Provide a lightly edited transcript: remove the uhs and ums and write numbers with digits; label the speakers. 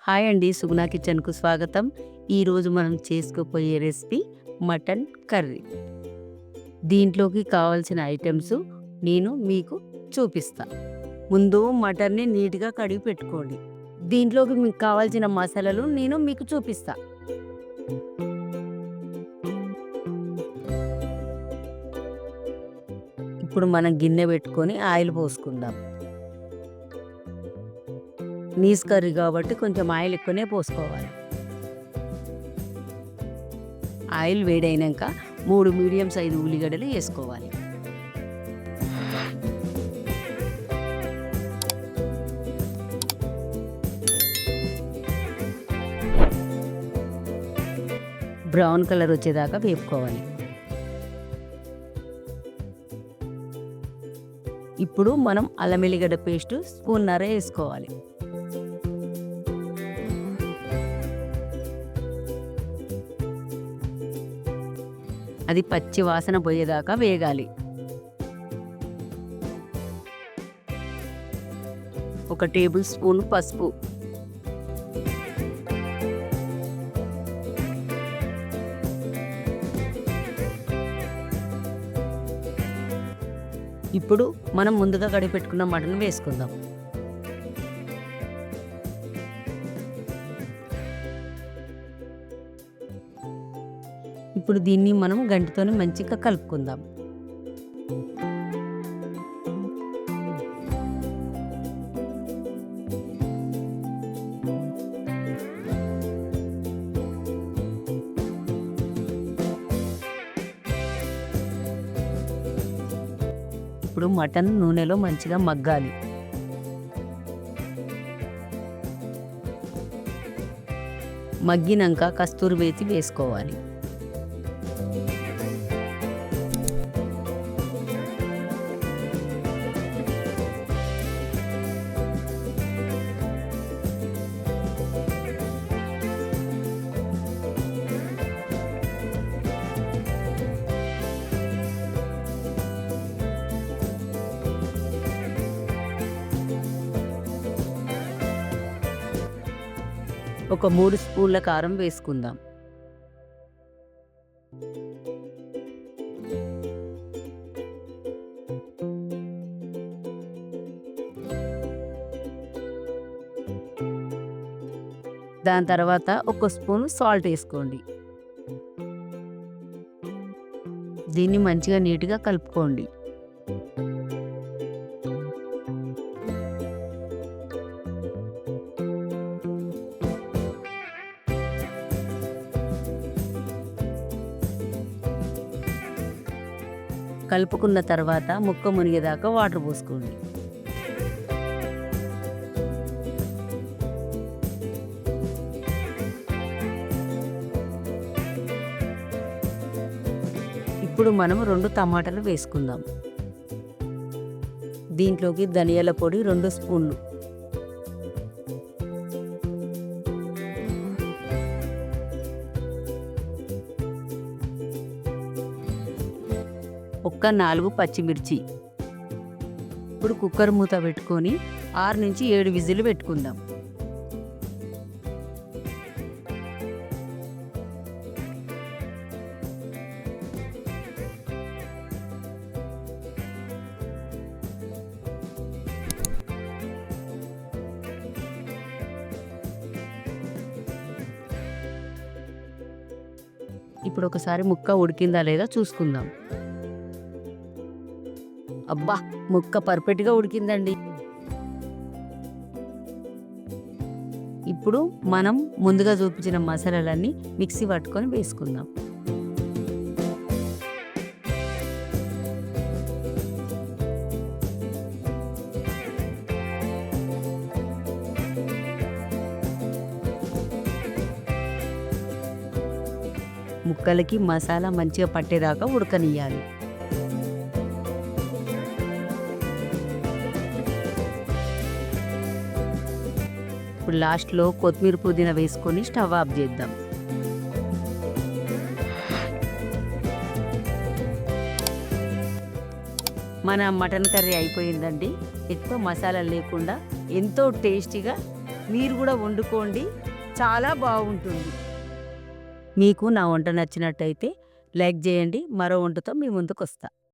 Speaker 1: Hi అండి. సుగుణ కిచెన్‌కు స్వాగతం. ఈరోజు మనం చేసుకోబోయే రెసిపీ మటన్ కర్రీ. దీంట్లోకి కావాల్సిన ఐటెమ్స్ నేను మీకు చూపిస్తా. ముందు మటన్‌ని నీట్‌గా కడిగి పెట్టుకోండి. దీంట్లోకి మీకు కావాల్సిన మసాలాలు నేను మీకు చూపిస్తా. ఇప్పుడు మనం గిన్నె పెట్టుకొని ఆయిల్ పోసుకుందాం. నీస్ కర్రీ కాబట్టి కొంచెం ఆయిల్ ఎక్కువనే పోసుకోవాలి. ఆయిల్ వేడైనాక 3 మీడియం సైజు ఉల్లిగడ్డలు వేసుకోవాలి. బ్రౌన్ కలర్ వచ్చేదాకా వేపుకోవాలి. ఇప్పుడు మనం అల్లం ఎల్లిగడ్డ పేస్ట్ స్పూన్నర వేసుకోవాలి. అది పచ్చి వాసన పోయేదాకా వేగాలి. ఒక టేబుల్ స్పూన్ పసుపు, ఇప్పుడు మనం ముందుగా కడిగి పెట్టుకున్న మటన్ వేసుకుందాం. ఇప్పుడు దీన్ని మనం గంటితోనే మంచిగా కలుపుకుందాం. ఇప్పుడు మటన్ నూనెలో మంచిగా మగ్గాలి. మగ్గినాక కస్తూరి మేతి వేసుకోవాలి. ఒక 3 స్పూన్ల కారం వేసుకుందాం. దాని తర్వాత ఒక స్పూన్ సాల్ట్ వేసుకోండి. దీన్ని మంచిగా నీట్గా కలుపుకోండి. కలుపుకున్న తర్వాత ముక్క మునిగేదాకా వాటర్ పోసుకోండి. ఇప్పుడు మనం 2 టమాటాలు వేసుకుందాం. దీంట్లోకి ధనియాల పొడి 2 స్పూన్లు, ఒక్క 4 పచ్చిమిర్చి. ఇప్పుడు కుక్కర్ మూత పెట్టుకొని 6 నుంచి 7 విజిల్లు పెట్టుకుందాం. ఇప్పుడు ఒకసారి ముక్క ఉడికిందా లేదా చూసుకుందాం. అబ్బా, ముక్క పర్ఫెక్ట్గా ఉడికిందండి. ఇప్పుడు మనం ముందుగా చూపించిన మసాలాలన్నీ మిక్సీ పట్టుకొని వేసుకుందాం. ముక్కలకి మసాలా మంచిగా పట్టేదాకా ఉడకనియాలి. ఇప్పుడు లాస్ట్లో కొత్తిమీర పుదీనా వేసుకొని స్టవ్ ఆఫ్ చేద్దాం. మన మటన్ కర్రీ అయిపోయిందండి. ఎక్కువ మసాలా లేకుండా ఎంతో టేస్టీగా మీరు కూడా వండుకోండి. చాలా బాగుంటుంది. మీకు నా వంట నచ్చినట్టయితే లైక్ చేయండి. మరో వంటతో మీ ముందుకొస్తా.